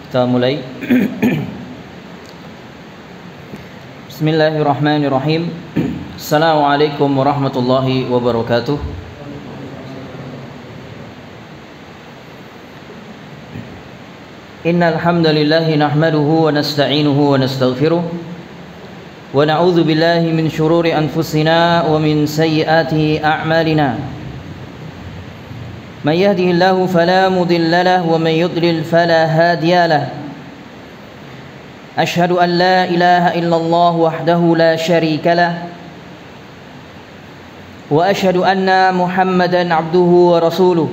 Kita mulai. Bismillahirrahmanirrahim. Assalamualaikum warahmatullahi wabarakatuh. Innal hamdalillah nahmaduhu wa nasta'inuhu wa nastaghfiruh wa na'udzu billahi min shururi anfusina wa min sayyiati a'malina. من يهده الله فلا مضل له ومن يضلل فلا هادي له أشهد أن لا إله إلا الله وحده لا شريك له وأشهد أن محمدا عبده ورسوله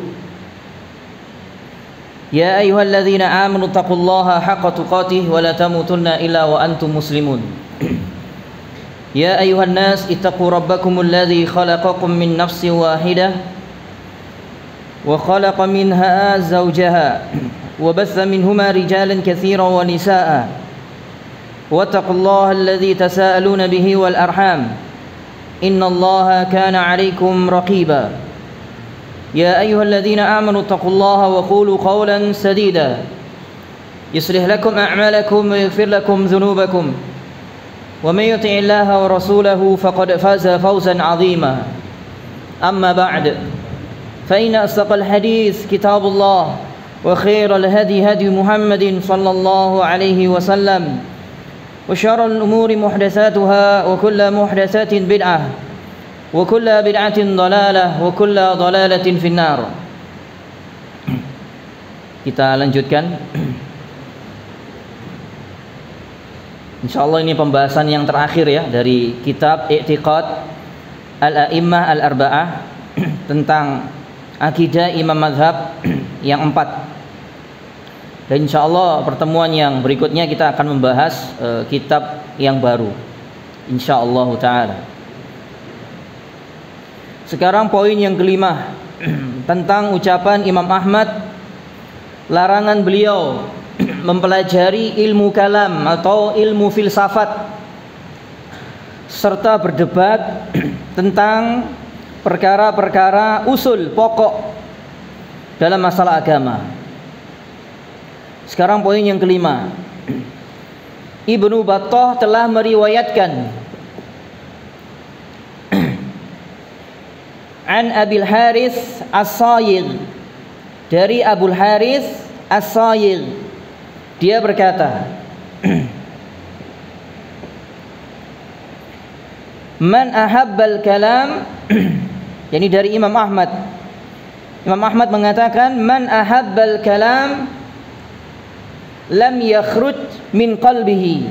يا أيها الذين آمنوا اتقوا الله حق تقاته ولا تموتن إلا وأنتم مسلمون يا أيها الناس اتقوا ربكم الذي خلقكم من نفس واحدة وخلق منها زوجها وبث منهما رجالا كثيرا ونساء واتقوا الله الذي تساءلون به والأرحام إن الله كان عليكم رقيبا يا أيها الذين آمنوا اتقوا الله وقولوا قولا سديدا يصلح لكم أعمالكم ويغفر لكم ذنوبكم ومن يطع الله ورسوله فقد فاز فوزا عظيما أما بعد فإن أصدق الحديث كتاب الله وخير الهدي هدي محمد صلى الله عليه وسلم وشر الأمور محدثاتها وكل محدثات بدعة وكل بدعة ضلالة وكل ضلالة في النار. Kita lanjutkan. Insyaallah ini pembahasan yang terakhir ya dari kitab I'tiqad Al-A'immah Al-Arba'ah tentang akidah imam mazhab yang 4. Dan insyaallah pertemuan yang berikutnya kita akan membahas kitab yang baru insyaallah taala. Sekarang poin yang kelima tentang ucapan Imam Ahmad, larangan beliau mempelajari ilmu kalam atau ilmu filsafat serta berdebat tentang perkara-perkara usul pokok dalam masalah agama. Sekarang poin yang kelima. Ibnu Battah telah meriwayatkan an Abil Harits As-Sayyid, dari Abul Harits As-Sayyid, dia berkata, man ahabbal kalam, yani dari Imam Ahmad. Imam Ahmad mengatakan, man ahabbal kalam lam yakhruj min qalbihi.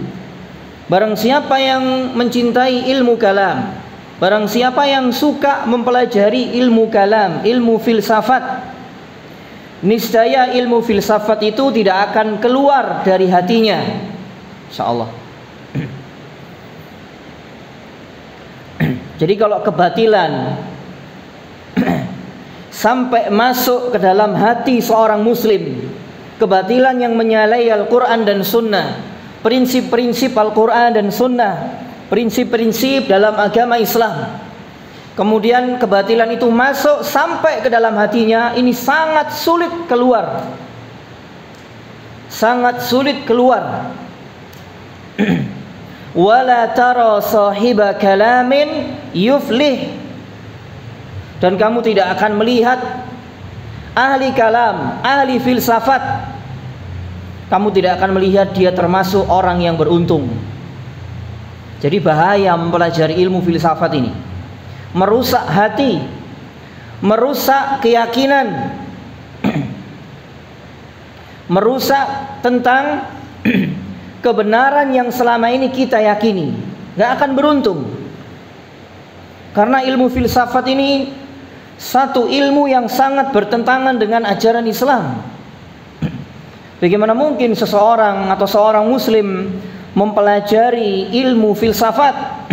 Barang siapa yang mencintai ilmu kalam, barang siapa yang suka mempelajari ilmu kalam, ilmu filsafat, niscaya ilmu filsafat itu tidak akan keluar dari hatinya, insyaallah. Jadi kalau kebatilan sampai masuk ke dalam hati seorang muslim, kebatilan yang menyalahi Al-Quran dan Sunnah, prinsip-prinsip Al-Quran dan Sunnah, prinsip-prinsip dalam agama Islam, kemudian kebatilan itu masuk sampai ke dalam hatinya, ini sangat sulit keluar, sangat sulit keluar. Wala tara sahiba kalamin yuflih, dan kamu tidak akan melihat ahli kalam, ahli filsafat, kamu tidak akan melihat dia termasuk orang yang beruntung. Jadi bahaya mempelajari ilmu filsafat ini, merusak hati, merusak keyakinan, merusak tentang kebenaran yang selama ini kita yakini, gak akan beruntung. Karena ilmu filsafat ini satu ilmu yang sangat bertentangan dengan ajaran Islam. Bagaimana mungkin seseorang atau seorang muslim mempelajari ilmu filsafat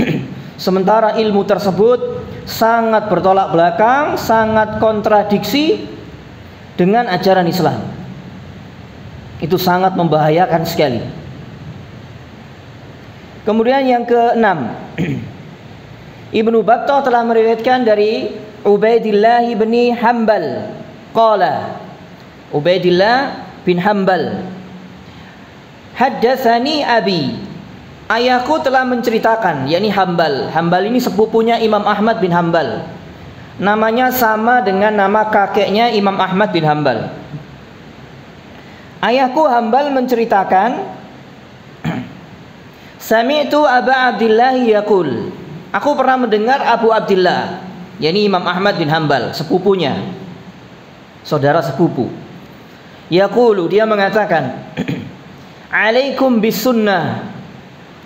sementara ilmu tersebut sangat bertolak belakang, sangat kontradiksi dengan ajaran Islam? Itu sangat membahayakan sekali. Kemudian yang keenam, Ibnu Battah telah meriwayatkan dari Ubaidillah bin Hanbal qala, Ubaidillah bin Hanbal, haddatsani abi, ayahku telah menceritakan, yakni Hambal. Hambal ini sepupunya Imam Ahmad bin Hambal. Namanya sama dengan nama kakeknya Imam Ahmad bin Hambal. Ayahku Hambal menceritakan, sami'tu Aba Abdillah yaqul, aku pernah mendengar Abu Abdillah, yakni Imam Ahmad bin Hambal, sepupunya, saudara sepupu. Yaqulu, dia mengatakan, alaikum bis sunnah,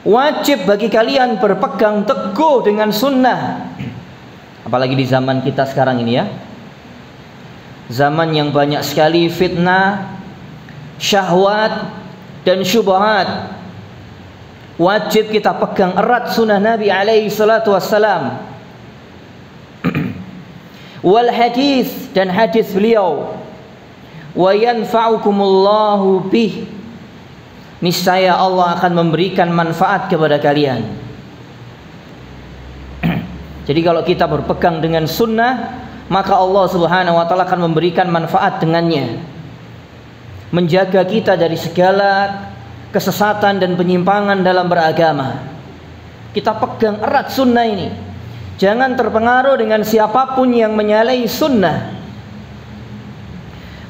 wajib bagi kalian berpegang teguh dengan sunnah. Apalagi di zaman kita sekarang ini ya, zaman yang banyak sekali fitnah, syahwat dan syubhat. Wajib kita pegang erat sunnah Nabi alaihi salatu wassalam. Wal hadis, dan hadis beliau. Wa yanfa'ukumullahu bih, niscaya Allah akan memberikan manfaat kepada kalian. Jadi kalau kita berpegang dengan sunnah, maka Allah subhanahu wa ta'ala akan memberikan manfaat dengannya, menjaga kita dari segala kesesatan dan penyimpangan dalam beragama. Kita pegang erat sunnah ini, jangan terpengaruh dengan siapapun yang menyalahi sunnah.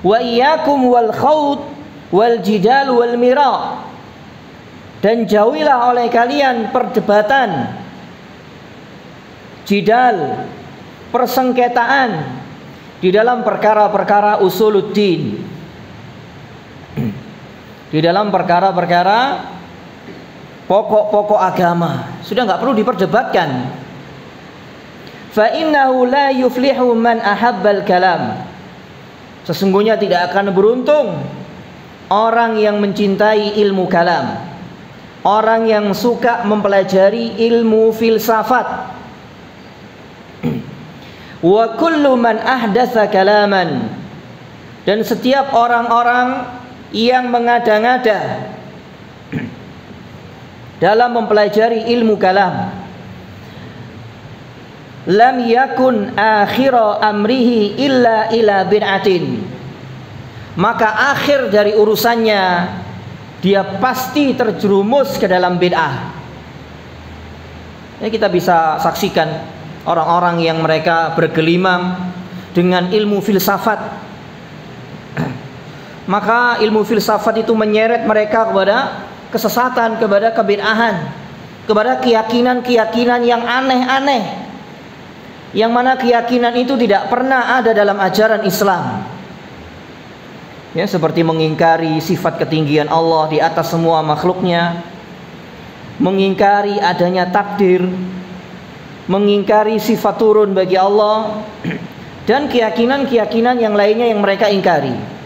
Wa iyyakum wal khawd wal jidal wal mira, dan jauhilah oleh kalian perdebatan, jidal, persengketaan di dalam perkara-perkara usuluddin, di dalam perkara-perkara pokok-pokok agama. Sudah nggak perlu diperdebatkan. Fa innahu la yuflihu man ahabbal kalam, sesungguhnya tidak akan beruntung orang yang mencintai ilmu kalam, orang yang suka mempelajari ilmu filsafat. Wa kullu man ahdatsa kalaman, dan setiap orang-orang yang mengada-ngada dalam mempelajari ilmu kalam, lam yakun akhira amrihi illa ila bid'atin, maka akhir dari urusannya dia pasti terjerumus ke dalam bid'ah. Ini kita bisa saksikan orang-orang yang mereka bergelimang dengan ilmu filsafat. Maka ilmu filsafat itu menyeret mereka kepada kesesatan, kepada kebid'ahan, kepada keyakinan-keyakinan yang aneh-aneh, yang mana keyakinan itu tidak pernah ada dalam ajaran Islam. Ya, seperti mengingkari sifat ketinggian Allah di atas semua makhluknya, mengingkari adanya takdir, mengingkari sifat turun bagi Allah, dan keyakinan-keyakinan yang lainnya yang mereka ingkari.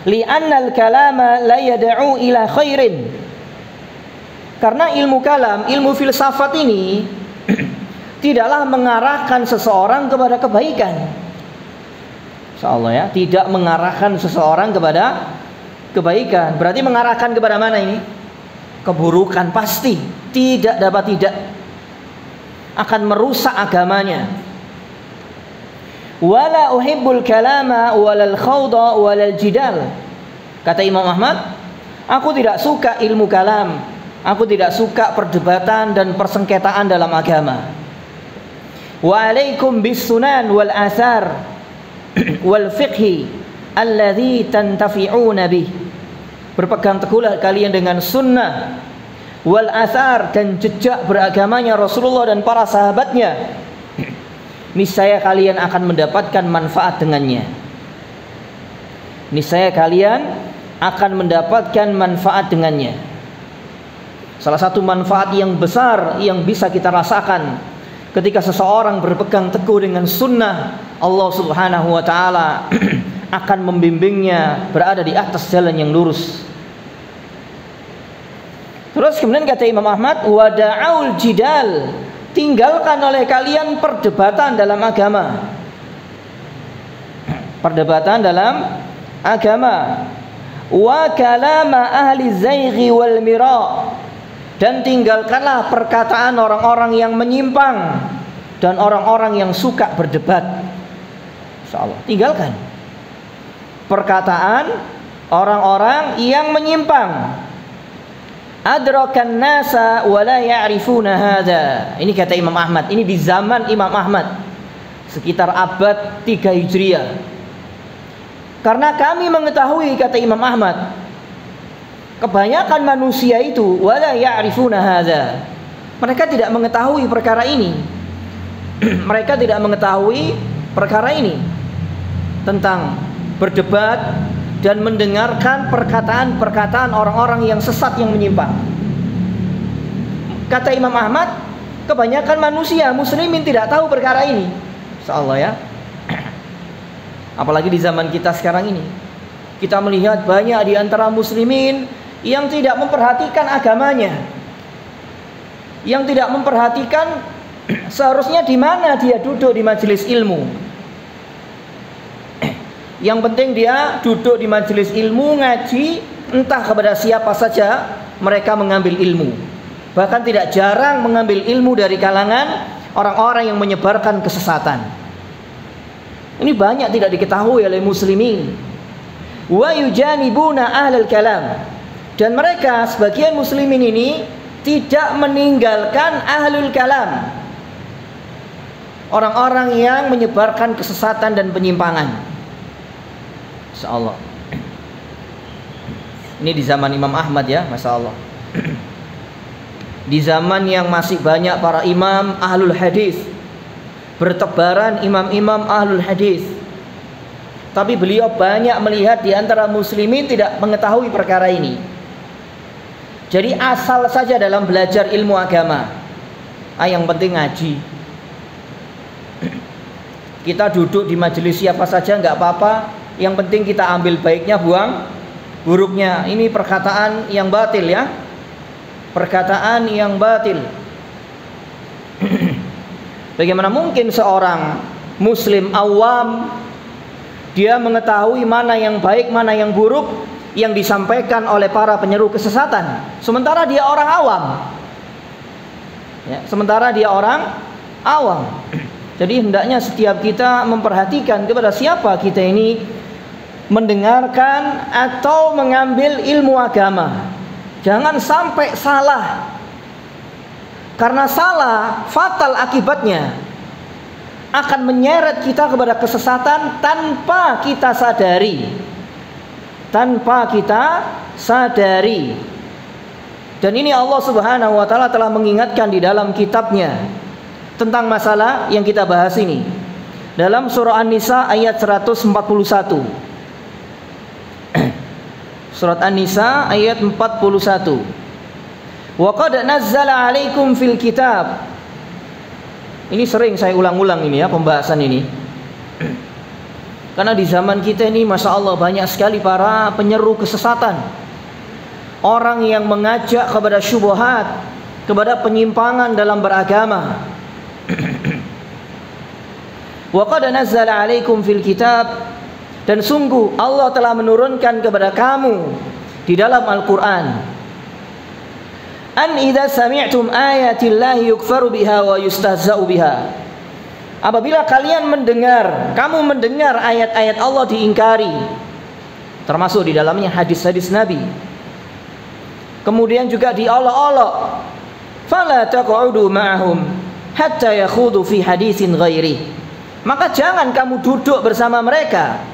Li'annal kalama la yad'u ila khairin, karena ilmu kalam, ilmu filsafat ini tidaklah mengarahkan seseorang kepada kebaikan. Insyaallah ya, tidak mengarahkan seseorang kepada kebaikan. Berarti mengarahkan kepada mana ini? Keburukan pasti, tidak dapat tidak, akan merusak agamanya. Wala uhibbul kalama walal khawda walal jidal, kata Imam Ahmad, aku tidak suka ilmu kalam, aku tidak suka perdebatan dan persengketaan dalam agama. Wa alaikum bis sunan wal athar wal fiqhi alladhi tantafi'una bih, berpegang teguhlah kalian dengan sunnah, wal athar, dan jejak beragamanya Rasulullah dan para sahabatnya, niscaya kalian akan mendapatkan manfaat dengannya. Niscaya kalian akan mendapatkan manfaat dengannya. Salah satu manfaat yang besar yang bisa kita rasakan ketika seseorang berpegang teguh dengan sunnah, Allah subhanahu wa ta'ala akan membimbingnya berada di atas jalan yang lurus. Terus kemudian kata Imam Ahmad, wada'aul jidal, tinggalkan oleh kalian perdebatan dalam agama. Perdebatan dalam agama. Wa kalama ahli zaighi wal mira, dan tinggalkanlah perkataan orang-orang yang menyimpang dan orang-orang yang suka berdebat. Insyaallah, tinggalkan perkataan orang-orang yang menyimpang. Adrakan nasa wa la ya'rifuna hadza. Ini kata Imam Ahmad, ini di zaman Imam Ahmad sekitar abad 3 Hijriah. Karena kami mengetahui, kata Imam Ahmad, kebanyakan manusia itu wala ya'rifuna hadza. Mereka tidak mengetahui perkara ini. Mereka tidak mengetahui perkara ini tentang berdebat dan mendengarkan perkataan-perkataan orang-orang yang sesat yang menyimpang. Kata Imam Ahmad, kebanyakan manusia muslimin tidak tahu perkara ini. Insyaallah ya. Apalagi di zaman kita sekarang ini, kita melihat banyak di antara muslimin yang tidak memperhatikan agamanya, yang tidak memperhatikan seharusnya di mana dia duduk di majelis ilmu. Yang penting dia duduk di majelis ilmu, ngaji, entah kepada siapa saja mereka mengambil ilmu. Bahkan tidak jarang mengambil ilmu dari kalangan orang-orang yang menyebarkan kesesatan. Ini banyak tidak diketahui oleh muslimin. Wa yujanibuna ahlal kalam. Dan mereka sebagian muslimin ini tidak meninggalkan ahlul kalam, orang-orang yang menyebarkan kesesatan dan penyimpangan. Insyaallah. Ini di zaman Imam Ahmad ya, Masya Allah. Di zaman yang masih banyak para imam ahlul hadis, bertebaran imam-imam ahlul hadis, tapi beliau banyak melihat di antara muslimin tidak mengetahui perkara ini. Jadi asal saja dalam belajar ilmu agama, yang penting ngaji. Kita duduk di majelis siapa saja nggak apa-apa, yang penting kita ambil baiknya, buang buruknya. Ini perkataan yang batil ya, perkataan yang batil. Bagaimana mungkin seorang muslim awam dia mengetahui mana yang baik, mana yang buruk yang disampaikan oleh para penyeru kesesatan, sementara dia orang awam ya, sementara dia orang awam. Jadi hendaknya setiap kita memperhatikan kepada siapa kita ini mendengarkan atau mengambil ilmu agama. Jangan sampai salah, karena salah fatal akibatnya, akan menyeret kita kepada kesesatan tanpa kita sadari. Tanpa kita sadari. Dan ini Allah Subhanahu wa taala telah mengingatkan di dalam kitabnya tentang masalah yang kita bahas ini. Dalam surah An-Nisa ayat 141. Surat An-Nisa ayat 41. Wa qad nazzala 'alaikum fil kitab. Ini sering saya ulang-ulang ini ya, pembahasan ini. Karena di zaman kita ini Masya Allah banyak sekali para penyeru kesesatan, orang yang mengajak kepada syubhat, kepada penyimpangan dalam beragama. Wa qad nazzala 'alaikum fil kitab, dan sungguh Allah telah menurunkan kepada kamu di dalam Al-Quran, an idza sami'tum ayatillahi yukfaru biha wa yustahza'u biha. Apabila kalian mendengar, kamu mendengar ayat-ayat Allah diingkari, termasuk di dalamnya hadis-hadis Nabi, kemudian juga diolok-olok, fala taq'udu ma'ahum hatta yakhudu fi hadisin ghairi. Maka jangan kamu duduk bersama mereka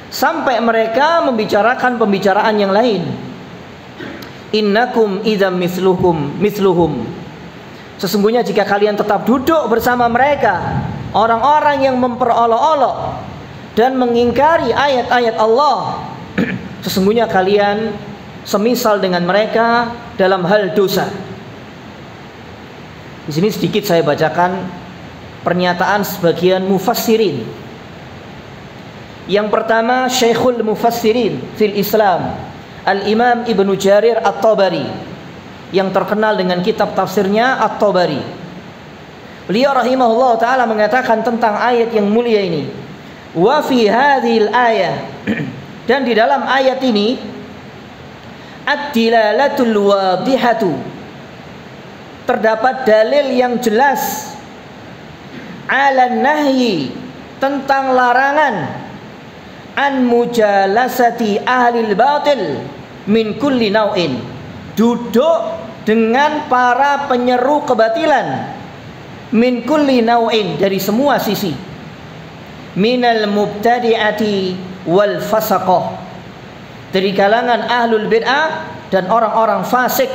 sampai mereka membicarakan pembicaraan yang lain. Innakum idzam misluhum. Sesungguhnya jika kalian tetap duduk bersama mereka, orang-orang yang memperolok-olok dan mengingkari ayat-ayat Allah, sesungguhnya kalian semisal dengan mereka dalam hal dosa. Di sini sedikit saya bacakan pernyataan sebagian mufassirin. Yang pertama, Syekhul Mufassirin fil Islam, Al-Imam Ibnu Jarir At-Tabari, yang terkenal dengan kitab tafsirnya At-Tabari. Beliau rahimahullah ta'ala mengatakan tentang ayat yang mulia ini, wa fi hadhil ayah, dan di dalam ayat ini, ad-dilalatul wadihatu, terdapat dalil yang jelas, ala nahyi, tentang larangan, an mujalasati ahlil batil min kulli nau'in. Duduk dengan para penyeru kebatilan min kulli nau'in, dari semua sisi, minal mubtadi'ati wal fasaqah, dari kalangan ahlul bid'ah dan orang-orang fasik,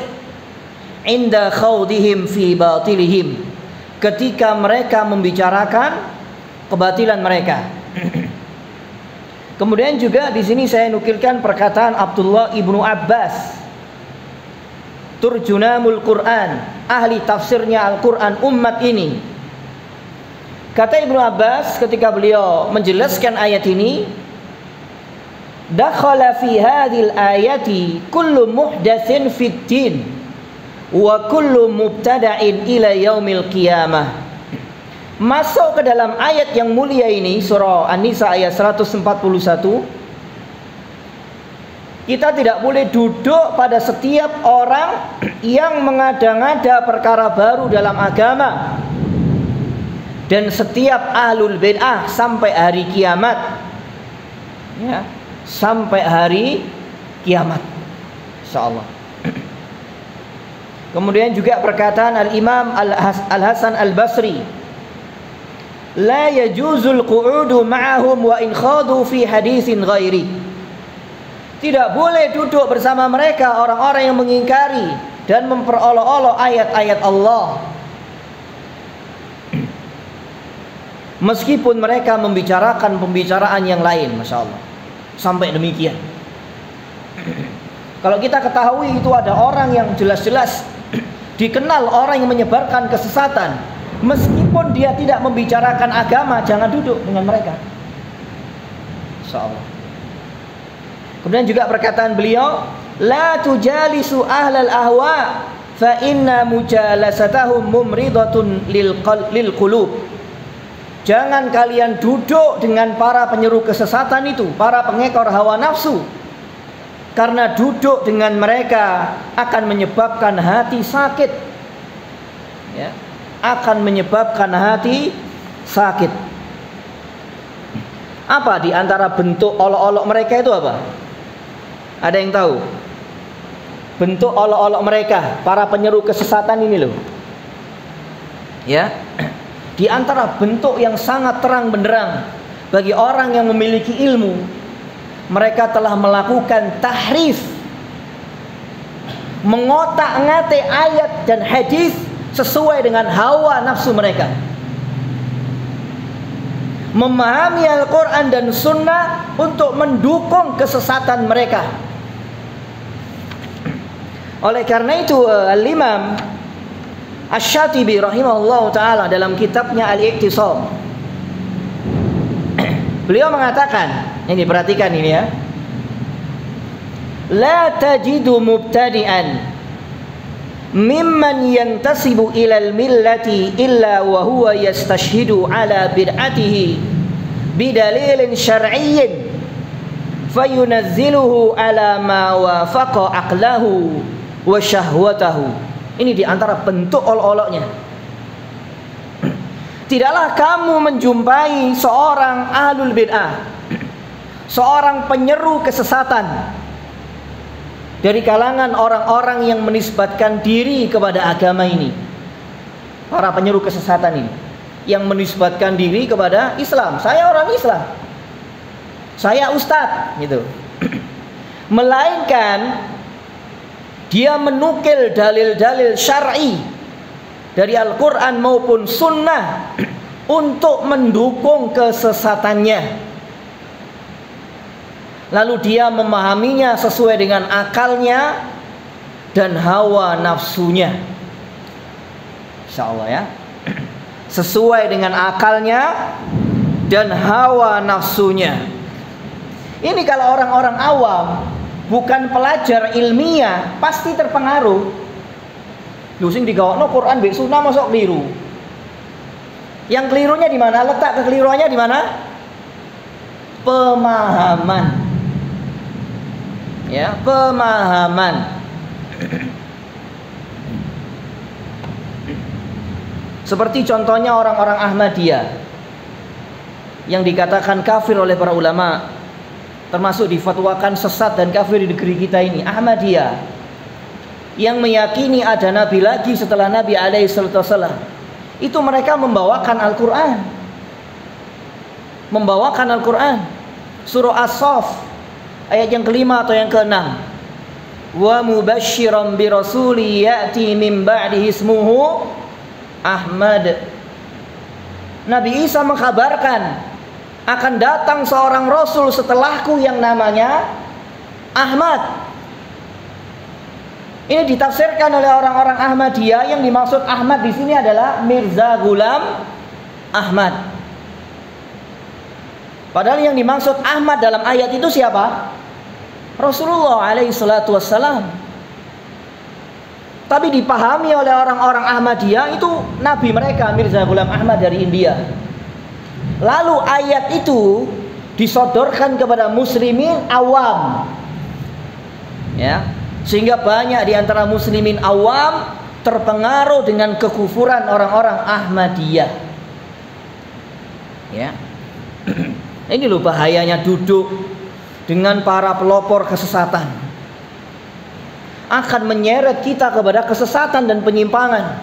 inda khawdihim fi batilihim, ketika mereka membicarakan kebatilan mereka. Kemudian juga di sini saya nukilkan perkataan Abdullah ibnu Abbas, turjunamul Quran, ahli tafsirnya Al-Quran umat ini. Kata Ibnu Abbas ketika beliau menjelaskan ayat ini, dakhala fi hadhil ayati kullu muhdatsin fid din wa kullu mubtada'in ila yaumil qiyamah. Masuk ke dalam ayat yang mulia ini, surah An-Nisa ayat 141. Kita tidak boleh duduk pada setiap orang yang mengada-ngada perkara baru dalam agama, dan setiap ahlul bid'ah sampai hari kiamat, ya, sampai hari kiamat, insyaallah. Kemudian juga perkataan Al-Imam Al-Hasan Al-Basri, la yajuzul qu'udu ma'ahum wa in khadu fi haditsin ghairi. Tidak boleh duduk bersama mereka orang-orang yang mengingkari dan memperolok-olok ayat-ayat Allah, meskipun mereka membicarakan pembicaraan yang lain. Masya Allah, sampai demikian. Kalau kita ketahui itu ada orang yang jelas-jelas dikenal orang yang menyebarkan kesesatan, meskipun dia tidak membicarakan agama, jangan duduk dengan mereka, insya Allah. Kemudian juga perkataan beliau, la tujalisu ahlal ahwa fa inna mujalasatahum mumridatun lil qulub. Jangan kalian duduk dengan para penyeru kesesatan itu, para pengekor hawa nafsu, karena duduk dengan mereka akan menyebabkan hati sakit, ya, akan menyebabkan hati sakit. Apa di antara bentuk olok-olok mereka itu apa? Ada yang tahu? Bentuk olok-olok mereka, para penyeru kesesatan ini loh, ya. Di antara bentuk yang sangat terang benderang bagi orang yang memiliki ilmu, mereka telah melakukan tahrif, mengotak-ngatik ayat dan hadis sesuai dengan hawa nafsu mereka, memahami Al-Quran dan Sunnah untuk mendukung kesesatan mereka. Oleh karena itu Al-Imam Asy-Syatibi rahimahullah ta'ala dalam kitabnya Al-Iqtisam, beliau mengatakan, ini perhatikan ini ya, la tajidu mubtadi'an mimman yantasibu ilal millati illa wa huwa yastashhidu ala bid'atihi bidalilin syar'iyyin fayunazziluhu ala ma wafaqa aqlahu wa syahwatahu. Ini diantara bentuk olok-oloknya. Tidaklah kamu menjumpai seorang ahlul bid'ah, seorang penyeru kesesatan dari kalangan orang-orang yang menisbatkan diri kepada agama ini, para penyeru kesesatan ini yang menisbatkan diri kepada Islam. Saya orang Islam, saya ustadz gitu. Melainkan dia menukil dalil-dalil syar'i dari Al-Quran maupun Sunnah untuk mendukung kesesatannya. Lalu dia memahaminya sesuai dengan akalnya dan hawa nafsunya, insyaallah ya, sesuai dengan akalnya dan hawa nafsunya. Ini kalau orang-orang awam, bukan pelajar ilmiah, pasti terpengaruh. Lu sing digawakno Quran mbek Sunnah mosok keliru. Yang kelirunya di mana? Letak kekeliruannya di mana? Pemahaman. Ya, pemahaman. Seperti contohnya orang-orang Ahmadiyah yang dikatakan kafir oleh para ulama termasuk difatwakan sesat dan kafir di negeri kita ini, Ahmadiyah, yang meyakini ada nabi lagi setelah Nabi alaihi wasallam. Itu mereka membawakan Al-Quran. Surah As-Saff ayat yang kelima atau yang keenam. Wa mubasysyiran bi rasuli ya'ti min ba'dihi ismuhu Ahmad. Nabi Isa mengkabarkan akan datang seorang rasul setelahku yang namanya Ahmad. Ini ditafsirkan oleh orang-orang Ahmadiyah, yang dimaksud Ahmad di sini adalah Mirza Ghulam Ahmad. Padahal yang dimaksud Ahmad dalam ayat itu siapa? Rasulullah alaihi salatu wassalam. Tapi dipahami oleh orang-orang Ahmadiyah itu nabi mereka Mirza Ghulam Ahmad dari India. Lalu ayat itu disodorkan kepada muslimin awam, ya, sehingga banyak di antara muslimin awam terpengaruh dengan kekufuran orang-orang Ahmadiyah. Ya. Ini loh bahayanya duduk dengan para pelopor kesesatan. Akan menyeret kita kepada kesesatan dan penyimpangan.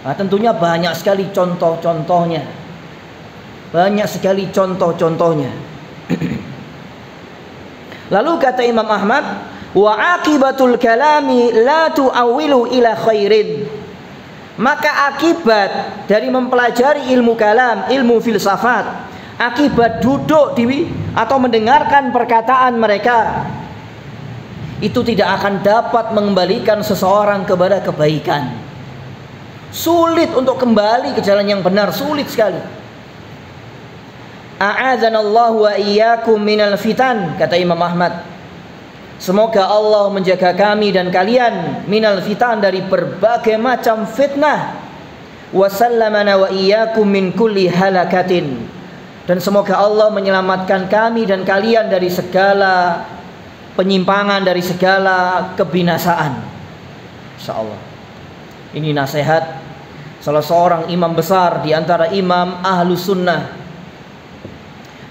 Nah, tentunya banyak sekali contoh-contohnya. Lalu kata Imam Ahmad, wa akibatul kalami la tu'awilu ila khairin. Maka akibat dari mempelajari ilmu kalam, ilmu filsafat, akibat duduk atau mendengarkan perkataan mereka, itu tidak akan dapat mengembalikan seseorang kepada kebaikan. Sulit untuk kembali ke jalan yang benar, sulit sekali. A'adzanallahu wa iyyakum minal fitan, kata Imam Ahmad. Semoga Allah menjaga kami dan kalian minal fitan, dari berbagai macam fitnah. Wa sallamana wa iyyakum min kulli halakatin. Dan semoga Allah menyelamatkan kami dan kalian dari segala penyimpangan, dari segala kebinasaan. Insyaallah. Ini nasihat salah seorang imam besar di antara imam Ahlus Sunnah.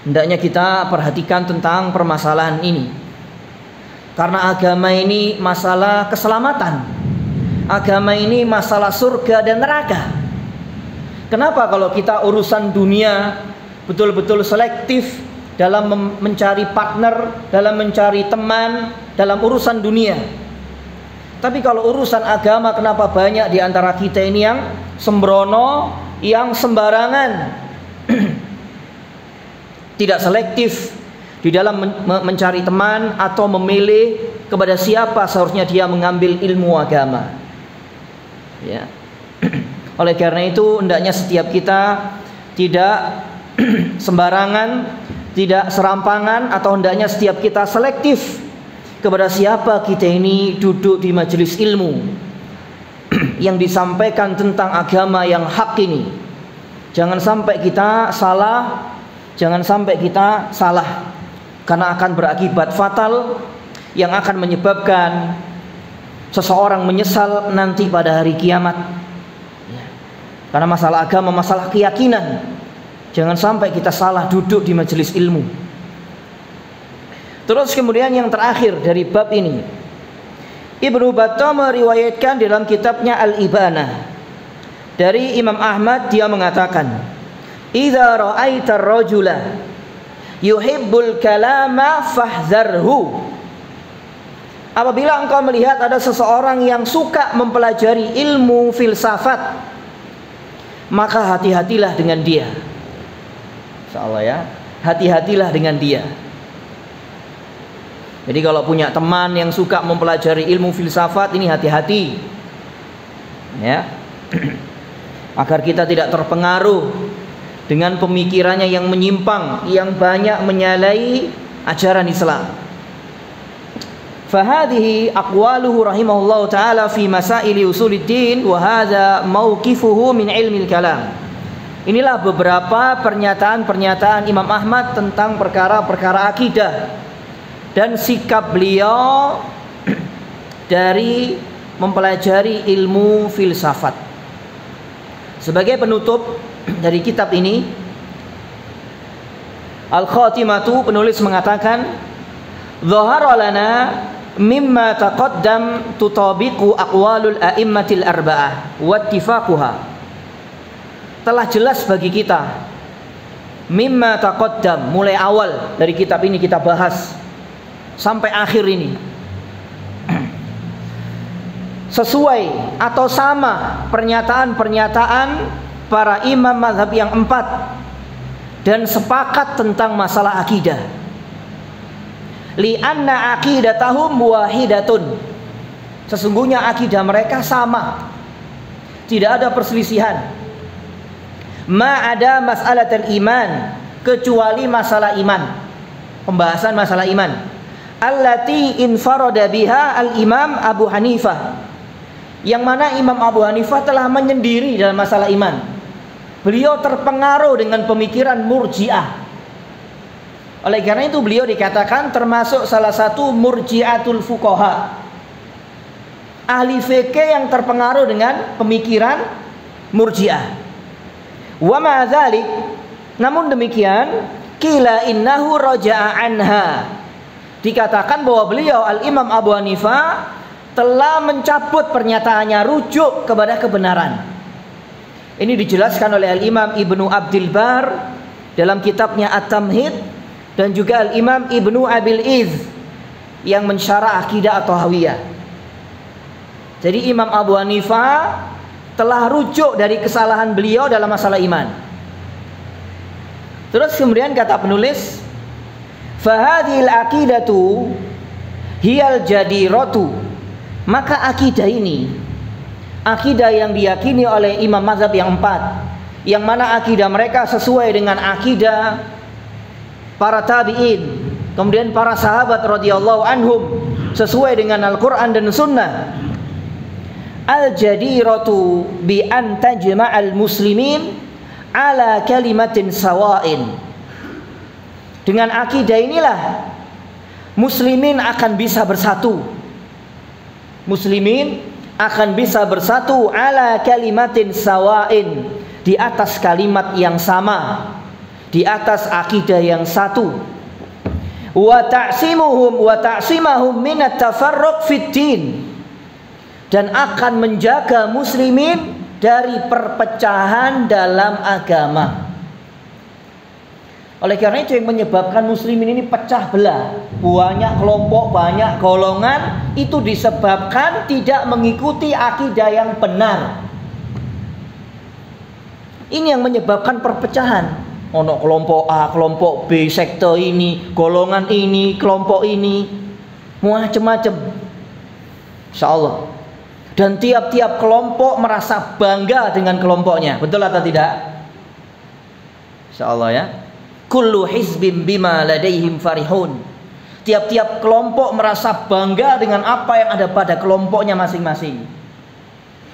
Hendaknya kita perhatikan tentang permasalahan ini. Karena agama ini masalah keselamatan. Agama ini masalah surga dan neraka. Kenapa kalau kita urusan dunia betul-betul selektif dalam mencari partner, dalam mencari teman, dalam urusan dunia. Tapi kalau urusan agama, kenapa banyak di antara kita ini yang sembrono, yang sembarangan, tidak selektif di dalam mencari teman atau memilih kepada siapa seharusnya dia mengambil ilmu agama. Ya. Oleh karena itu hendaknya setiap kita tidak sembarangan, tidak serampangan, atau hendaknya setiap kita selektif kepada siapa kita ini duduk di majelis ilmu yang disampaikan tentang agama yang hak ini. Jangan sampai kita salah, karena akan berakibat fatal yang akan menyebabkan seseorang menyesal nanti pada hari kiamat. Karena masalah agama, masalah keyakinan. Jangan sampai kita salah duduk di majelis ilmu. Terus kemudian yang terakhir dari bab ini, Ibnu Battah meriwayatkan dalam kitabnya Al-Ibanah dari Imam Ahmad, dia mengatakan, idza ra'aita ar-rajula yuhibbul kalama fahdharhu. Apabila engkau melihat ada seseorang yang suka mempelajari ilmu filsafat, maka hati-hatilah dengan dia. Insyaallah ya, hati-hatilah dengan dia. Jadi kalau punya teman yang suka mempelajari ilmu filsafat, ini hati-hati, ya, agar kita tidak terpengaruh dengan pemikirannya yang menyimpang, yang banyak menyalahi ajaran Islam. Fahadhihi aqwaluhu rahimahullahu taala fi masaili usuluddin wa hadza mauqifuhu min ilmil kalam. Inilah beberapa pernyataan-pernyataan Imam Ahmad tentang perkara-perkara akidah dan sikap beliau dari mempelajari ilmu filsafat. Sebagai penutup dari kitab ini, Al-Khatimatu, penulis mengatakan, "Dhahara lana mimma taqaddam tutabiqu aqwalul a'immatil arba'ah wa ittifaquha." Telah jelas bagi kita mimma taqaddam, mulai awal dari kitab ini kita bahas sampai akhir ini, sesuai atau sama pernyataan-pernyataan para imam mazhab yang 4 dan sepakat tentang masalah akidah. Li'anna aqidatahum wahidatun, sesungguhnya akidah mereka sama, tidak ada perselisihan. Ma ada mas'alatul iman, kecuali masalah iman, pembahasan masalah iman. Allati infarada biha al-imam Abu Hanifah, yang mana Imam Abu Hanifah telah menyendiri dalam masalah iman. Beliau terpengaruh dengan pemikiran Murji'ah. Oleh karena itu beliau dikatakan termasuk salah satu Murji'atul fuqaha, ahli fikih yang terpengaruh dengan pemikiran Murji'ah. Wa ma dzalik, namun demikian, qila innahu raja'a anha, dikatakan bahwa beliau Al-Imam Abu Hanifah telah mencabut pernyataannya, rujuk kepada kebenaran. Ini dijelaskan oleh Al-Imam Ibnu Abdul Bar dalam kitabnya At-Tamhid, dan juga Al-Imam Ibnu Abil Iz yang mensyarah akidah At-Tahawiyah. Jadi Imam Abu Hanifah telah rujuk dari kesalahan beliau dalam masalah iman. Terus kemudian kata penulis, fahadhil aqidatu hiyal jadiratu, maka akidah ini, akidah yang diyakini oleh imam mazhab yang 4, yang mana akidah mereka sesuai dengan akidah para tabi'in, kemudian para sahabat radhiyallahu anhum, sesuai dengan Al-Quran dan Sunnah. Al-jadiratu bi an tajma'al muslimin ala kalimatin sawa'in. Dengan akidah inilah muslimin akan bisa bersatu. Muslimin akan bisa bersatu ala kalimatin sawa'in, di atas kalimat yang sama, di atas akidah yang satu. Wa ta'simahum minat tafarruq fid din, dan akan menjaga muslimin dari perpecahan dalam agama. Oleh karena itu yang menyebabkan muslimin ini pecah belah, banyak kelompok, banyak golongan, itu disebabkan tidak mengikuti akidah yang benar. Ini yang menyebabkan perpecahan. Ono kelompok A, kelompok B, sekte ini, golongan ini, kelompok ini, macam-macam. Insyaallah. Dan tiap-tiap kelompok merasa bangga dengan kelompoknya. Betul atau tidak? Insyaallah ya. Kullu hizbim bima ladaihim farihun. Tiap-tiap kelompok merasa bangga dengan apa yang ada pada kelompoknya masing-masing.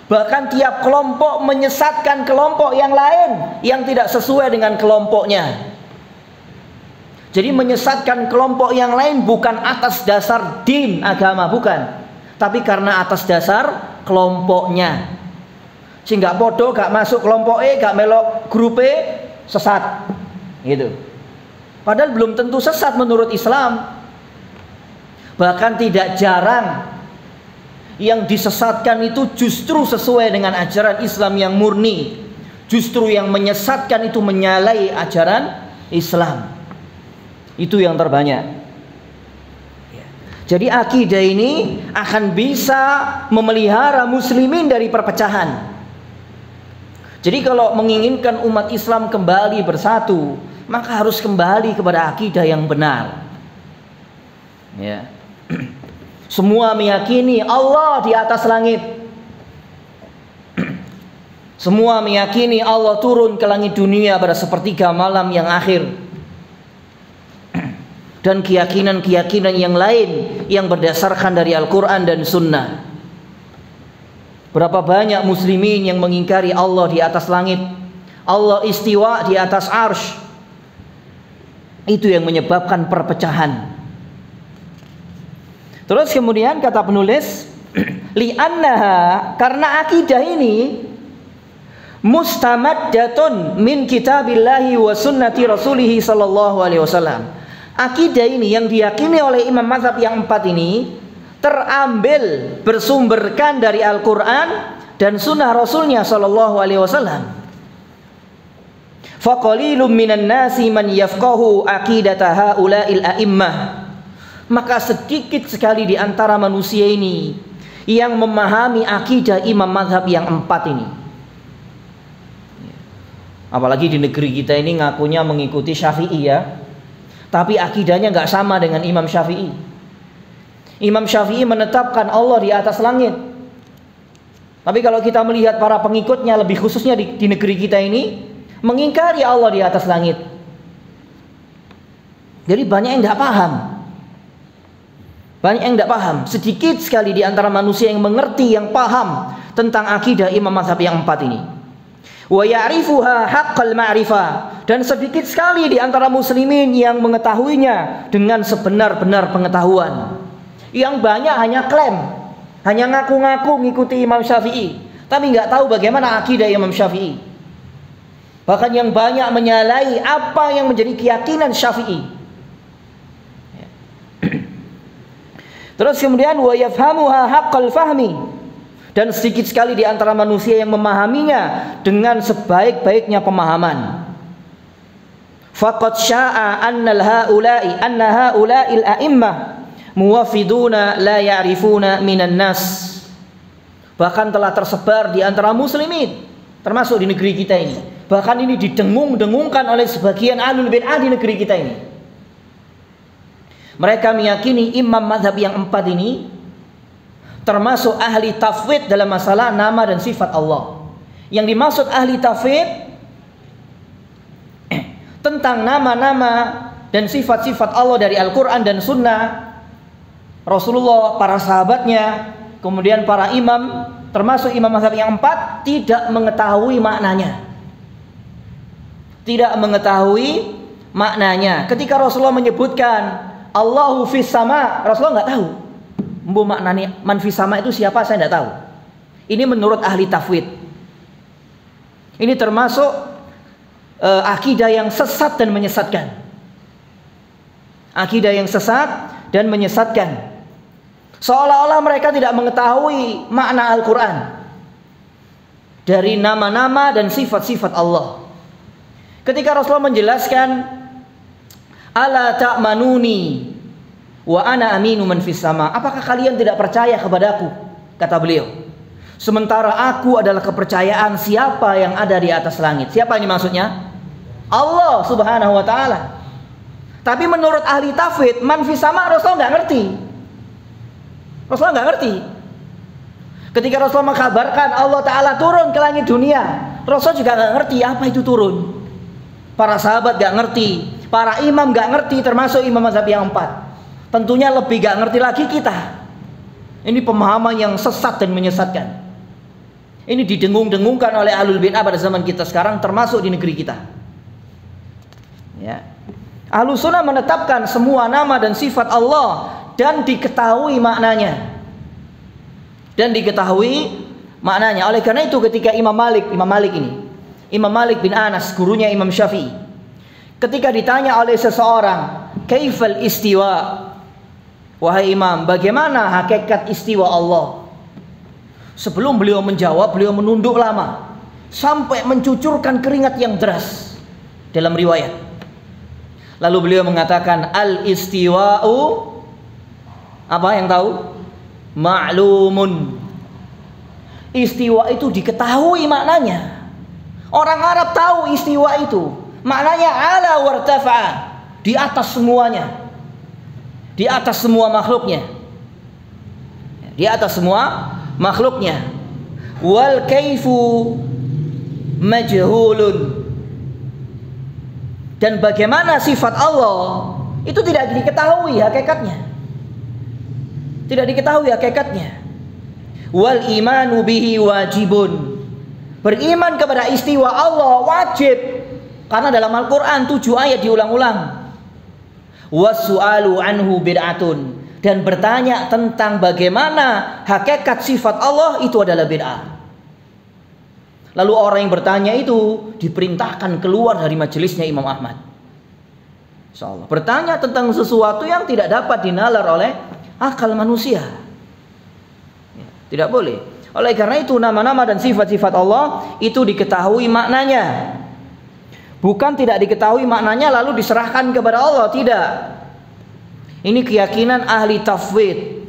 Bahkan tiap kelompok menyesatkan kelompok yang lain yang tidak sesuai dengan kelompoknya. Jadi menyesatkan kelompok yang lain bukan atas dasar din, agama, bukan, tapi karena atas dasar kelompoknya. Sehingga bodoh gak masuk kelompok E, gak melok grup E, sesat gitu. Padahal belum tentu sesat menurut Islam. Bahkan tidak jarang yang disesatkan itu justru sesuai dengan ajaran Islam yang murni. Justru yang menyesatkan itu menyalahi ajaran Islam. Itu yang terbanyak. Jadi akidah ini akan bisa memelihara muslimin dari perpecahan. Jadi kalau menginginkan umat Islam kembali bersatu, maka harus kembali kepada akidah yang benar. Ya. Semua meyakini Allah di atas langit. Semua meyakini Allah turun ke langit dunia pada sepertiga malam yang akhir. Dan keyakinan-keyakinan yang lain yang berdasarkan dari Al-Quran dan Sunnah. Berapa banyak muslimin yang mengingkari Allah di atas langit, Allah istiwa di atas arsy. Itu yang menyebabkan perpecahan. Terus kemudian kata penulis, li'annaha, karena akidah ini mustamaddatun min kitabillahi wa sunnati rasulih sallallahu alaihi wasallam. Akidah ini yang diyakini oleh imam mazhab yang 4 ini terambil, bersumberkan dari Al-Quran dan sunnah Rasulnya sallallahu alaihi wasallam. Faqalilum minan nasi man yafqahu aqidata haula'il a'immah. Maka sedikit sekali di antara manusia ini yang memahami akidah imam mazhab yang 4 ini. Apalagi di negeri kita ini ngakunya mengikuti Syafi'i ya, tapi akidahnya nggak sama dengan Imam Syafi'i. Imam Syafi'i menetapkan Allah di atas langit, tapi kalau kita melihat para pengikutnya, lebih khususnya di negeri kita ini, mengingkari Allah di atas langit. Jadi banyak yang nggak paham. Banyak yang nggak paham. Sedikit sekali di antara manusia yang mengerti, yang paham tentang akidah imam mazhab yang 4 ini. Wa ya'rifuha haqqal ma'rifah, dan sedikit sekali di antara muslimin yang mengetahuinya dengan sebenar-benar pengetahuan. Yang banyak hanya klaim, hanya ngaku-ngaku ngikuti Imam Syafi'i, tapi nggak tahu bagaimana akidah Imam Syafi'i. Bahkan yang banyak menyalahi apa yang menjadi keyakinan Syafi'i. Terus kemudian wa yafhamuha haqqal fahmi, dan sedikit sekali di antara manusia yang memahaminya dengan sebaik-baiknya pemahaman. Faqad sya'a anna haula'il a'immah muwafiduna la ya'rifuna minan nas. Bahkan telah tersebar di antara muslimin, termasuk di negeri kita ini. Bahkan ini didengung-dengungkan oleh sebagian ahlul bid'ah di negeri kita ini. Mereka meyakini imam mazhab yang 4 ini termasuk ahli tafwid dalam masalah nama dan sifat Allah. Yang dimaksud ahli tafwid tentang nama-nama dan sifat-sifat Allah dari Al-Quran dan Sunnah Rasulullah, para sahabatnya, kemudian para imam, termasuk imam mazhab yang 4, tidak mengetahui maknanya. Tidak mengetahui maknanya. Ketika Rasulullah menyebutkan Allahu fis sama, Rasulullah nggak tahu. Mbu maknanya man fis sama itu siapa, saya tidak tahu. Ini menurut ahli tafwid. Ini termasuk akidah yang sesat dan menyesatkan. Akidah yang sesat dan menyesatkan. Seolah-olah mereka tidak mengetahui makna Al-Quran dari nama-nama dan sifat-sifat Allah. Ketika Rasulullah menjelaskan ala ta'manuni wa ana aminu man fis sama, apakah kalian tidak percaya kepadaku? Kata beliau, sementara aku adalah kepercayaan siapa yang ada di atas langit. Siapa ini maksudnya? Allah subhanahu wa ta'ala. Tapi menurut ahli tafwid, man fis sama Rasulullah nggak ngerti. Rasulullah nggak ngerti. Ketika Rasulullah mengkabarkan Allah ta'ala turun ke langit dunia, Rasul juga nggak ngerti apa itu turun. Para sahabat nggak ngerti, para imam nggak ngerti, termasuk imam mazhab yang 4. Tentunya lebih gak ngerti lagi kita. Ini pemahaman yang sesat dan menyesatkan. Ini didengung-dengungkan oleh ahlul bid'ah pada zaman kita sekarang, termasuk di negeri kita. Ya. Ahlus sunnah menetapkan semua nama dan sifat Allah dan diketahui maknanya. Dan diketahui maknanya. Oleh karena itu ketika Imam Malik bin Anas, gurunya Imam Syafi'i, ketika ditanya oleh seseorang, kaifal istiwa, wahai imam, bagaimana hakikat istiwa Allah? Sebelum beliau menjawab, beliau menunduk lama sampai mencucurkan keringat yang deras dalam riwayat. Lalu beliau mengatakan, al istiwa'u, apa yang tahu? Ma'lumun. Istiwa itu diketahui maknanya. Orang Arab tahu istiwa itu. Maknanya ala wartafa'a, di atas semuanya. Di atas semua makhluknya. Di atas semua makhluknya. Wal kaifu majhulun. Dan bagaimana sifat Allah itu tidak diketahui hakikatnya. Tidak diketahui hakikatnya. Wal imanu bihi wajibun. Beriman kepada istiwa Allah wajib, karena dalam Al-Quran 7 ayat diulang-ulang. Wassu'alu anhu bid'atun, dan bertanya tentang bagaimana hakikat sifat Allah itu adalah bid'ah. Lalu orang yang bertanya itu diperintahkan keluar dari majelisnya Imam Ahmad. Insyaallah. Bertanya tentang sesuatu yang tidak dapat dinalar oleh akal manusia. Tidak boleh. Oleh karena itu nama-nama dan sifat-sifat Allah itu diketahui maknanya. Bukan tidak diketahui maknanya lalu diserahkan kepada Allah, tidak. Ini keyakinan ahli tafwid.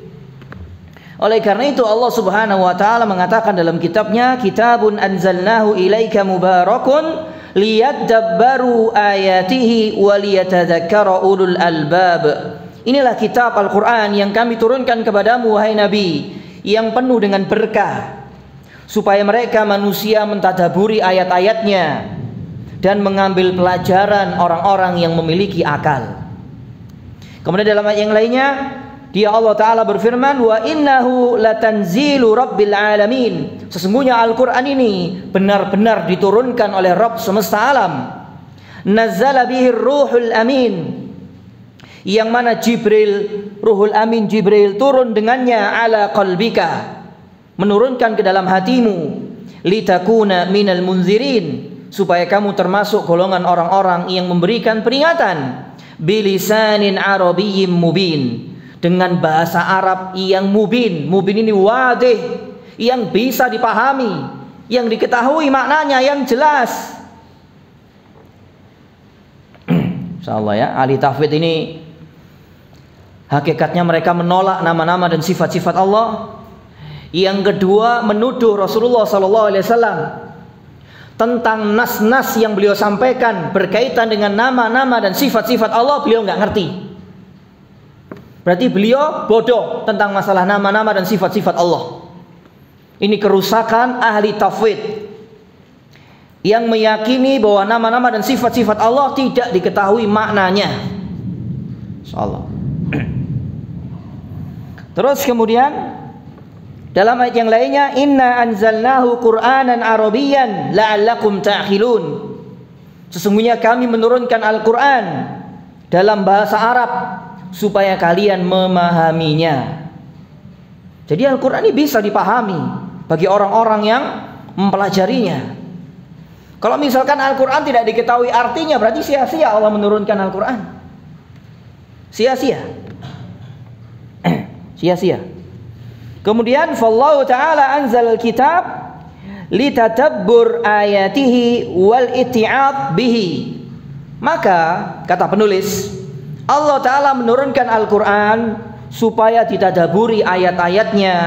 Oleh karena itu Allah Subhanahu wa taala mengatakan dalam kitabnya, kitabun anzalnahu ilaika mubarakun liyadabbaru ayatihi wa liyatadzakkara ulul albab. Inilah kitab Al-Qur'an yang kami turunkan kepadamu wahai Nabi, yang penuh dengan berkah, supaya mereka manusia mentadaburi ayat-ayatnya dan mengambil pelajaran orang-orang yang memiliki akal. Kemudian dalam ayat yang lainnya dia Allah Ta'ala berfirman, wa innahu latanzilu rabbil alamin. Sesungguhnya Al-Quran ini benar-benar diturunkan oleh Rabb semesta alam. Nazzala bihi ruhul amin, yang mana Jibril, Ruhul Amin Jibril turun dengannya ala qalbika, menurunkan ke dalam hatimu, litakuna minal munzirin, supaya kamu termasuk golongan orang-orang yang memberikan peringatan, bilisanin arabiyyin mubin, dengan bahasa Arab yang mubin. Mubin ini wadih, yang bisa dipahami, yang diketahui maknanya, yang jelas. Insyaallah ya, ahli tafwid ini hakikatnya mereka menolak nama-nama dan sifat-sifat Allah. Yang kedua, menuduh Rasulullah SAW tentang nas-nas yang beliau sampaikan berkaitan dengan nama-nama dan sifat-sifat Allah, beliau nggak ngerti. Berarti beliau bodoh tentang masalah nama-nama dan sifat-sifat Allah. Ini kerusakan ahli tafwid yang meyakini bahwa nama-nama dan sifat-sifat Allah tidak diketahui maknanya. Insyaallah. Terus kemudian dalam ayat yang lainnya, inna anzalnahu qur'anan arabiyyan la'allakum ta'qilun. Sesungguhnya kami menurunkan Al-Qur'an dalam bahasa Arab supaya kalian memahaminya. Jadi Al-Quran ini bisa dipahami bagi orang-orang yang mempelajarinya. Kalau misalkan Al-Quran tidak diketahui artinya, berarti sia-sia Allah menurunkan Al-Quran. Sia-sia. Sia-sia. Kemudian fallahu ta'ala anzal kitab litadabbur ayatihi wal itti'ad bihi. Maka kata penulis, Allah Ta'ala menurunkan Al-Quran supaya ditadaburi ayat-ayatnya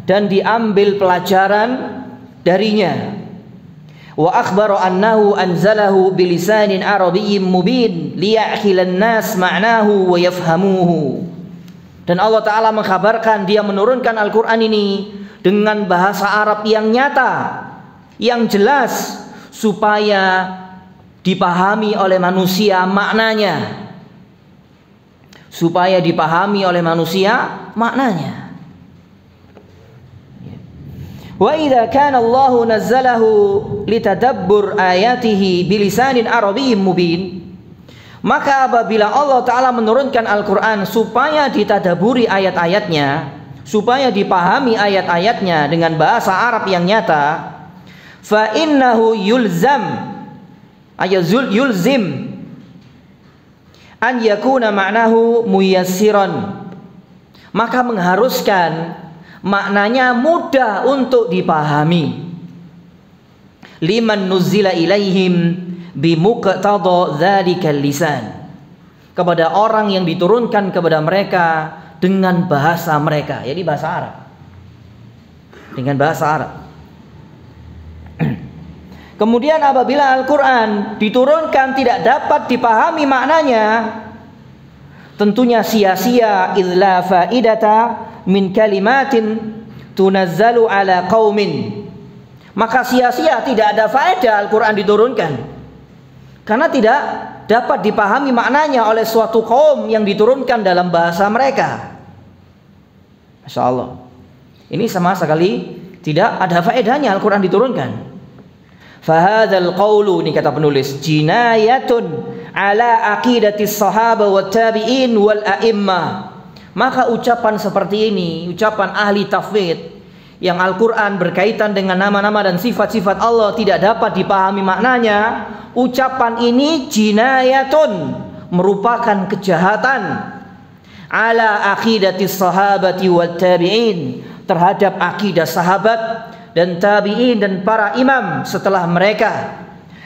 dan diambil pelajaran darinya. Wa akhbara annahu anzalahu bilisanin arabiyyin mubin liya'khilan nas ma'nahu wa yafhamuhu. Dan Allah Ta'ala mengkhabarkan dia menurunkan Al-Quran ini dengan bahasa Arab yang nyata, yang jelas, supaya dipahami oleh manusia maknanya. Supaya dipahami oleh manusia maknanya. Wa idza kana Allah nazzalahu litadabbur ayatihi bilisanin arabiyyin mubin, maka apabila Allah Ta'ala menurunkan Al-Quran supaya ditadaburi ayat-ayatnya, supaya dipahami ayat-ayatnya dengan bahasa Arab yang nyata, fa innahu yulzim an yakuna ma'nahu muyassiran, maka mengharuskan maknanya mudah untuk dipahami, liman nuzila ilaihim bimuqtada dzalikal lisan, kepada orang yang diturunkan kepada mereka dengan bahasa mereka, jadi bahasa Arab, dengan bahasa Arab. Kemudian apabila Al-Quran diturunkan tidak dapat dipahami maknanya, tentunya sia-sia, idla faidata min kalimatin tunazzalu ala qaumin, maka sia-sia, tidak ada faedah Al-Quran diturunkan karena tidak dapat dipahami maknanya oleh suatu kaum yang diturunkan dalam bahasa mereka. Masya Allah, ini sama sekali tidak ada faedahnya Al-Quran diturunkan. Fahadzal qawlu, ini kata penulis, jinayatun ala aqidatis sahaba wat tabi'in wal a'immah. Maka ucapan seperti ini, ucapan ahli tafwid yang Al-Quran berkaitan dengan nama-nama dan sifat-sifat Allah tidak dapat dipahami maknanya, ucapan ini jinayatun, merupakan kejahatan ala aqidatis sahabati wat tabi'in, terhadap akidah sahabat dan tabi'in dan para imam setelah mereka,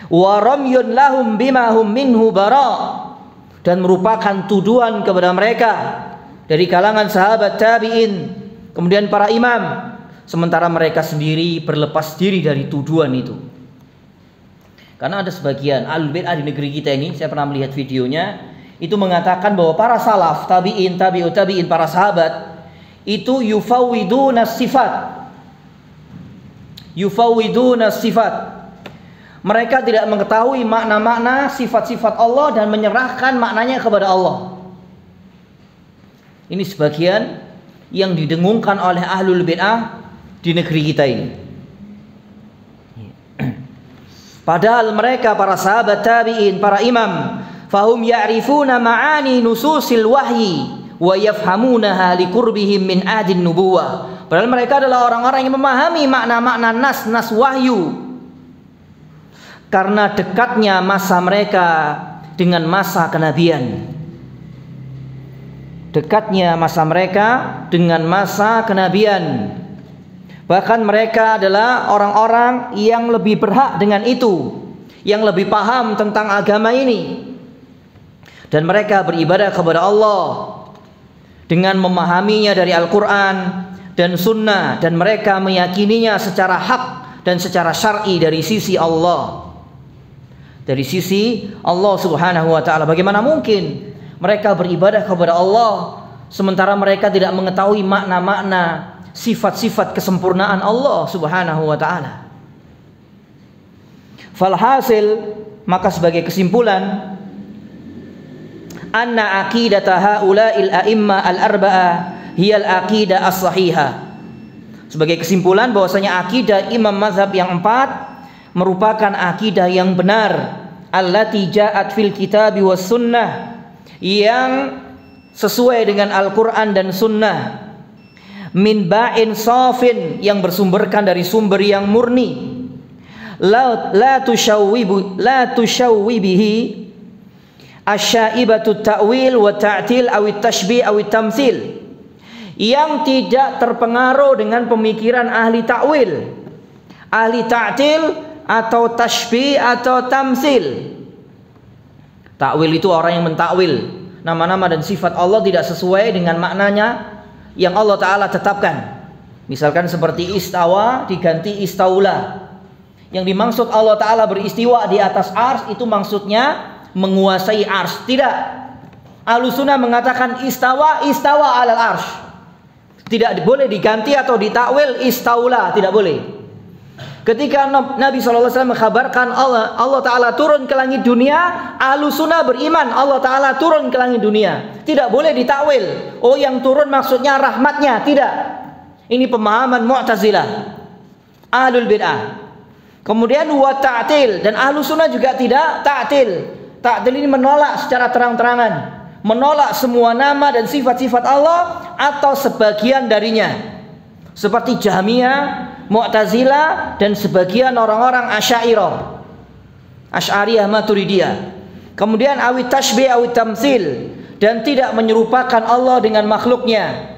wa ramyun lahum bima hum minhu bara, dan merupakan tuduhan kepada mereka dari kalangan sahabat, tabi'in, kemudian para imam, sementara mereka sendiri berlepas diri dari tuduhan itu. Karena ada sebagian ahlul bid'ah di negeri kita ini, saya pernah melihat videonya, itu mengatakan bahwa para salaf, tabi'in, tabi'ut tabi'in, para sahabat itu yufawwiduna sifat. Yufawwiduna sifat. Mereka tidak mengetahui makna-makna sifat-sifat Allah dan menyerahkan maknanya kepada Allah. Ini sebagian yang didengungkan oleh ahlul bid'ah di negeri kita ini. Padahal mereka para sahabat, tabi'in, para imam, fahum ya'rifuna ma'ani nususil wahyi wa yafhamunaha liqurbihim min adin nubuwah. Padahal mereka adalah orang-orang yang memahami makna-makna nas-nas wahyu, karena dekatnya masa mereka dengan masa kenabian. Dekatnya masa mereka dengan masa kenabian. Bahkan mereka adalah orang-orang yang lebih berhak dengan itu, yang lebih paham tentang agama ini. Dan mereka beribadah kepada Allah dengan memahaminya dari Al-Quran dan Sunnah, dan mereka meyakininya secara hak dan secara syar'i dari sisi Allah. Dari sisi Allah Subhanahu wa ta'ala. Bagaimana mungkin mereka beribadah kepada Allah sementara mereka tidak mengetahui makna-makna sifat-sifat kesempurnaan Allah Subhanahu wa ta'ala. Falhasil, maka sebagai kesimpulan, anna aqidata haula'il a'imma al-arba'ah hiyal aqidah as-sahihah. Sebagai kesimpulan bahwasanya akidah imam mazhab yang 4 merupakan akidah yang benar, allati ja'at fil kitabi was sunnah, yang sesuai dengan Al-Quran dan Sunnah, min ba'in safin, yang bersumberkan dari sumber yang murni, la tushawwibihi asyaibatu ta'wil wa ta'til awit tashbih awit tamsil, yang tidak terpengaruh dengan pemikiran ahli ta'wil, ahli ta'til atau tashbih atau tamsil. Ta'wil itu orang yang mentakwil nama-nama dan sifat Allah tidak sesuai dengan maknanya yang Allah Ta'ala tetapkan. Misalkan seperti istawa diganti istaula. Yang dimaksud Allah Ta'ala beristiwa di atas ars, itu maksudnya menguasai ars. Tidak. Ahlussunnah mengatakan istawa alal ars. Tidak boleh diganti atau ditakwil istaula, tidak boleh. Ketika Nabi SAW mengkhabarkan Allah Ta'ala turun ke langit dunia, Ahlussunnah beriman Allah Ta'ala turun ke langit dunia. Tidak boleh ditakwil, oh yang turun maksudnya rahmatnya. Tidak. Ini pemahaman Mu'tazilah, Ahlul Bid'ah. Kemudian wa ta'til, dan Ahlussunnah juga tidak ta'til. Ta'til ini menolak secara terang-terangan, menolak semua nama dan sifat-sifat Allah atau sebagian darinya, seperti Jahmiyah, Mu'tazilah, dan sebagian orang-orang Asy'ariyah, Asy'ariyah Maturidiyah. Kemudian awit tashbih awit tamsil, dan tidak menyerupakan Allah dengan makhluknya,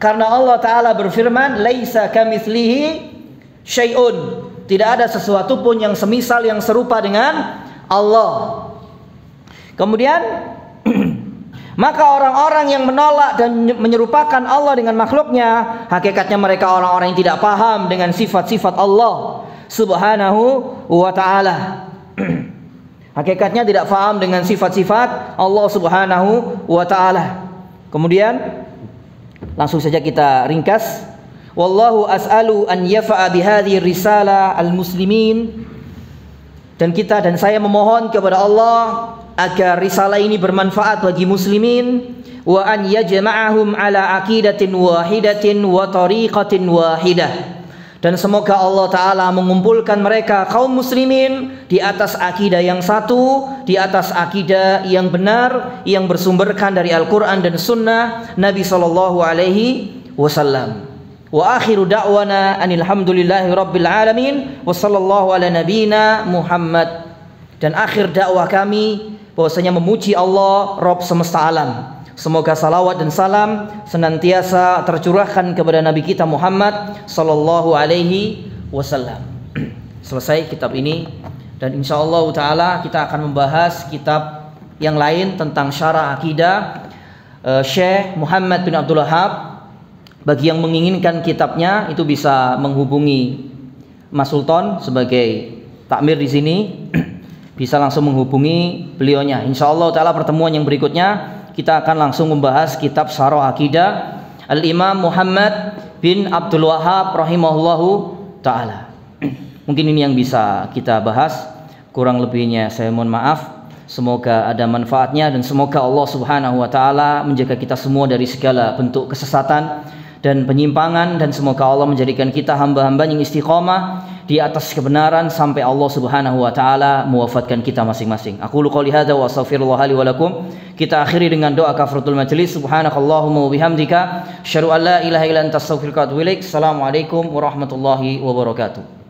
karena Allah Ta'ala berfirman laisa kamitslihi syai'un, tidak ada sesuatu pun yang semisal, yang serupa dengan Allah. Kemudian maka orang-orang yang menolak dan menyerupakan Allah dengan makhluknya, hakikatnya mereka orang-orang yang tidak paham dengan sifat-sifat Allah Subhanahu wa ta'ala. Hakikatnya tidak paham dengan sifat-sifat Allah Subhanahu wa ta'ala. Kemudian langsung saja kita ringkas. Wallahu as'alu an yafa'a bihadhihi risalah al-muslimin, dan kita dan saya memohon kepada Allah agar risalah ini bermanfaat bagi muslimin, wa an yajma'ahum ala aqidatin wahidatin wa tariqatin wahidah, dan semoga Allah Ta'ala mengumpulkan mereka kaum muslimin di atas akidah yang satu, di atas akidah yang benar, yang bersumberkan dari Al-Quran dan Sunnah Nabi SAW. Wa akhiru da'wana anil hamdulillahi rabbil alamin wa sallallahu ala nabiyyina Muhammad. Dan akhir dakwah kami bahwasanya memuji Allah Rabb semesta alam. Semoga salawat dan salam senantiasa tercurahkan kepada Nabi kita Muhammad sallallahu alaihi wasallam. Selesai kitab ini, dan insyaallah taala kita akan membahas kitab yang lain tentang syarah akidah Syekh Muhammad bin Abdul Wahhab. Bagi yang menginginkan kitabnya itu bisa menghubungi Mas Sultan sebagai takmir di sini. Bisa langsung menghubungi beliaunya. Insyaallah taala pertemuan yang berikutnya kita akan langsung membahas kitab syarah akidah Al-Imam Muhammad bin Abdul Wahhab rahimahullahu taala. Mungkin ini yang bisa kita bahas. Kurang lebihnya saya mohon maaf. Semoga ada manfaatnya dan semoga Allah Subhanahu wa taala menjaga kita semua dari segala bentuk kesesatan dan penyimpangan, dan semoga Allah menjadikan kita hamba-hamba yang istiqamah di atas kebenaran sampai Allah Subhanahu wa taala mewafatkan kita masing-masing. Aqulu qouli hadza wa astaghfirullah li wa lakum. Kita akhiri dengan doa kafaratul majelis. Subhanakallahumma wa bihamdika asyhadu an la ilaha illa anta astaghfiruka wa atubu ilaik. Assalamualaikum warahmatullahi wabarakatuh.